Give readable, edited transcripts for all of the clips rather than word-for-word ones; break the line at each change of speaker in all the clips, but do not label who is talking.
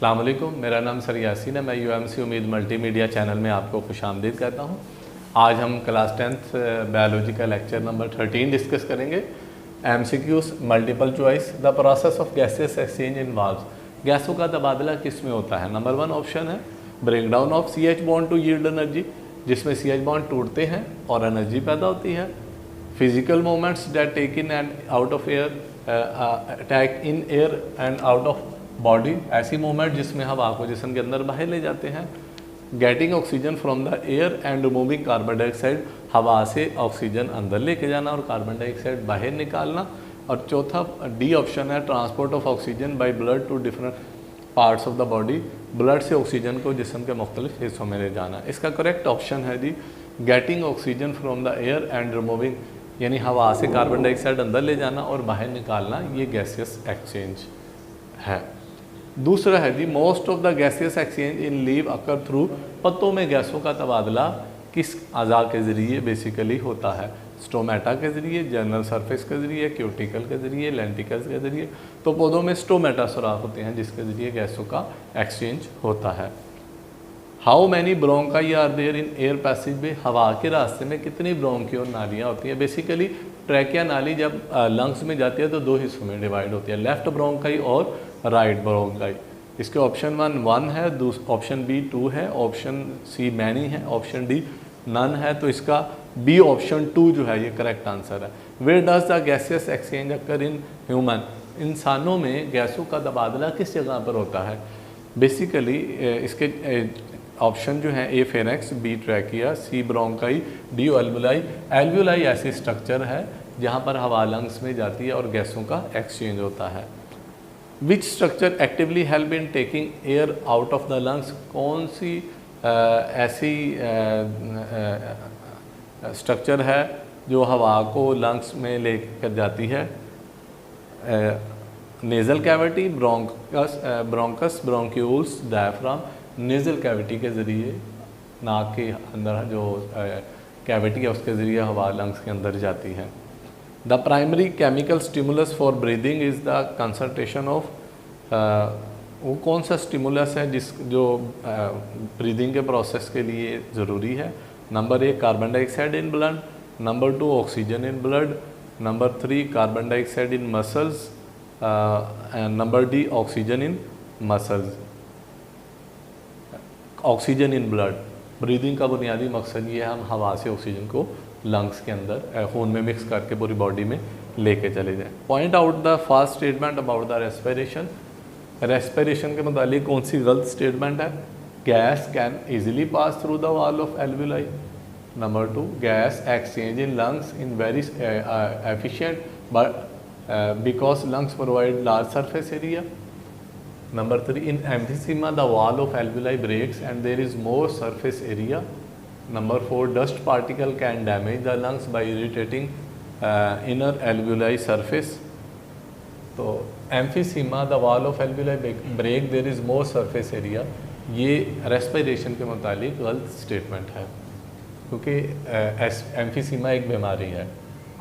अस्सलाम वालेकुम, मेरा नाम सर यासीन है। मैं यूएमसी उम्मीद मल्टीमीडिया चैनल में आपको खुशामदीद कहता हूँ। आज हम क्लास 10th बायोलॉजी का लेक्चर नंबर 13 डिस्कस करेंगे। MCQs multiple choice. The process of gases exchange involves. गैसों का तबादला किस में होता है? नंबर 1 ऑप्शन है break down of CH bond to yield energy, जिसमें CH बॉन्ड टूटते हैं और एनर्जी पैदा होती है। Physical movements that take in and out of air, attack in air and out of body, ऐसी मूवमेंट जिसमें हवा को जिस्म के अंदर बाहर ले जाते हैं। Getting oxygen from the air and removing carbon dioxide, हवा से ऑक्सीजन अंदर लेके जाना और कार्बन डाइऑक्साइड बाहर निकालना। और चौथा डी ऑप्शन है transport of oxygen by blood to different parts of the body, blood से ऑक्सीजन को जिस्म के मुख्तलिफ हिस्सों में ले जाना। इसका करेक्ट ऑप्शन है जी getting oxygen from the air and removing, यानी हवा से कार्बन डाइऑक्साइड अंदर ले जाना और बाहर निकालना, ये गैसियस एक्सचेंज है। दूसरा है जी most of the gaseous exchange in leave occur through, पत्तों में गैसों का तबादला किस अज़ा के ज़रिए बेसिकली होता है? स्टोमेटा के ज़रिए, जर्नल सरफेस के ज़रिए, क्यूटिकल के ज़रिए, लेंटिकल्स के ज़रिए। तो पौधों में स्टोमेटा सुराख होते हैं जिसके ज़रिए गैसों का एक्सचेंज होता है। How many bronchi are there in air passage way, हवा के रास्ते में कितनी ब्रोंकियोल नालियाँ होती हैं? बेसिकली ट्रैकिया नाली जब लंग्स में जाती है तो दो हिस्सों में डिवाइड होती है, लेफ्ट ब्रोंकाई और राइट ब्रोंकाई। इसके ऑप्शन 1 है, ऑप्शन बी 2 है, ऑप्शन सी मैनी है, ऑप्शन डी नन है। तो इसका बी ऑप्शन 2 जो है ये करेक्ट आंसर है। Where does the gaseous exchange occur in human, इंसानों में गैसों का तबादला किस जगह पर होता है? बेसिकली इसके ऑप्शन जो है ए फेरेक्स, बी ट्रैकिया, सी ब्रोंकाई, डी एल्वुलाई। एल्वुलाई ऐसी स्ट्रक्चर है जहाँ पर हवा लंग्स में जाती है और गैसों का एक्सचेंज होता है। Which structure actively help in taking air out of the lungs, कौन सी ऐसी स्ट्रक्चर है जो हवा को लंग्स में लेकर जाती है? Nasal cavity, bronchus, bronchioles, diaphragm. Nasal cavity के ज़रिए, नाक के अंदर जो कैविटी है उसके ज़रिए हवा लंग्स के अंदर जाती है। The primary chemical stimulus for breathing is the concentration of, वो कौन सा स्टिमुलस है जो ब्रीदिंग के प्रोसेस के लिए ज़रूरी है? Number 1 carbon dioxide in blood, number 2 oxygen in blood, number 3 carbon dioxide in muscles, and number D oxygen in muscles. Oxygen in blood, breathing का बुनियादी मकसद ये है हम हवा से ऑक्सीजन को लंग्स के अंदर खून में मिक्स करके पूरी बॉडी में लेके चले जाएं। Point out the first statement about the respiration, respiration के मुतालिक कौन सी गलत स्टेटमेंट है? Gas can easily pass through the wall of alveoli. Number 2 gas exchange in lungs in very efficient but because lungs provide large surface area. Number 3 in emphysema the wall of alveoli breaks and there is more surface area. Number 4 dust particle can damage the lungs by irritating inner alveoli surface. तो emphysema the wall of alveoli break there is more surface area, ये respiration के मुतालिक गलत statement है क्योंकि emphysema एक बीमारी है।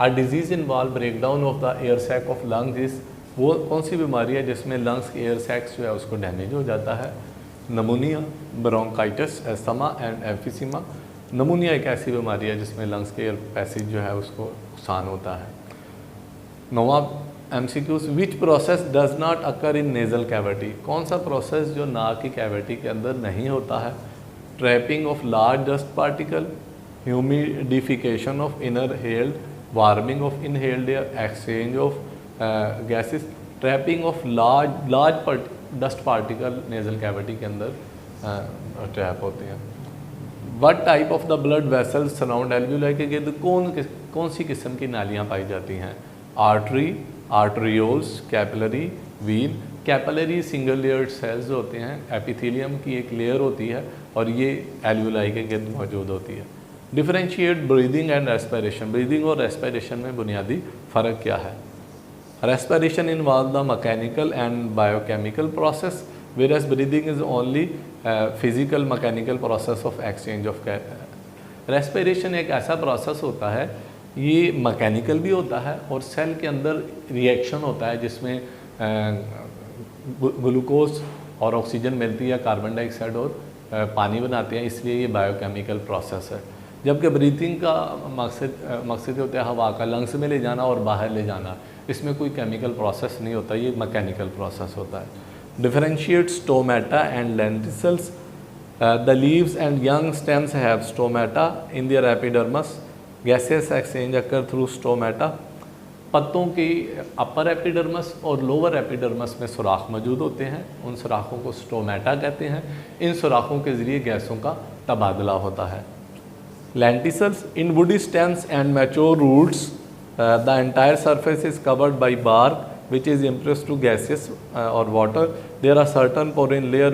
A disease involve breakdown of the air sac of lungs is, वो कौन सी बीमारी है जिसमें लंग्स के एयर सैक्स जो है उसको डैमेज हो जाता है? नमूनिया, ब्रोंकाइटिस, एस्थमा एंड एम्फिसीमा। नमूनिया एक ऐसी बीमारी है जिसमें लंग्स के एयर पैसेज जो है उसको नुकसान होता है। नवा MCQs, which process does not occur in nasal cavity, कौन सा प्रोसेस जो नाक की कैविटी के अंदर नहीं होता है? Trapping of large dust particle, humidification of inner held, warming of inhaled air, exchange of gases, trapping of large dust particle nasal cavity के अंदर ट्रैप होते हैं। What type of the blood vessels surround alveoli के गिर्द कौन सी किस्म की नालियाँ पाई जाती हैं? Artery, arterioles, capillary, vein. Capillary single layered cells होते हैं, एपिथेलियम की एक लेयर होती है और ये एल्वुलाई के गिर्द मौजूद होती है। Differentiate breathing and respiration, breathing और रेस्पिरेशन में बुनियादी फ़र्क क्या है? Respiration involves the mechanical and biochemical process, whereas breathing is only physical mechanical process of exchange of gas. Respiration एक ऐसा प्रोसेस होता है, ये मैकेनिकल भी होता है और सेल के अंदर रिएक्शन होता है जिसमें ग्लूकोज और ऑक्सीजन मिलती है, कार्बन डाइऑक्साइड और पानी बनाते हैं, इसलिए ये बायोकेमिकल प्रोसेस है। जबकि ब्रीथिंग का मकसद होता है हवा का लंग्स में ले जाना और बाहर ले जाना, इसमें कोई केमिकल प्रोसेस नहीं होता, ये मैकेनिकल प्रोसेस होता है। Differentiate stomata and lenticels, the leaves and young stems have stomata in their epidermis, gases exchange occur through stomata. पत्तों की अपर एपिडर्मस और लोअर एपिडर्मस में सुराख मौजूद होते हैं, उन सुराखों को स्टोमेटा कहते हैं। इन सुराखों के ज़रिए गैसों का तबादला होता है। Lenticels, in woody stems and mature roots the entire surface is covered by bark which is impressed to gases or water. There are certain porine layer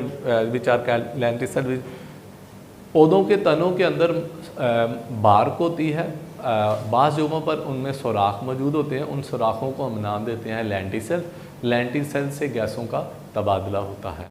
which are lenticel. पौधों के तनों के अंदर बार्क होती है, बाज़ जगहों पर उनमें सुराख मौजूद होते हैं, उन सुराखों को हम नाम देते हैं लेंटिसेल। लेंटिसेल से गैसों का तबादला होता है।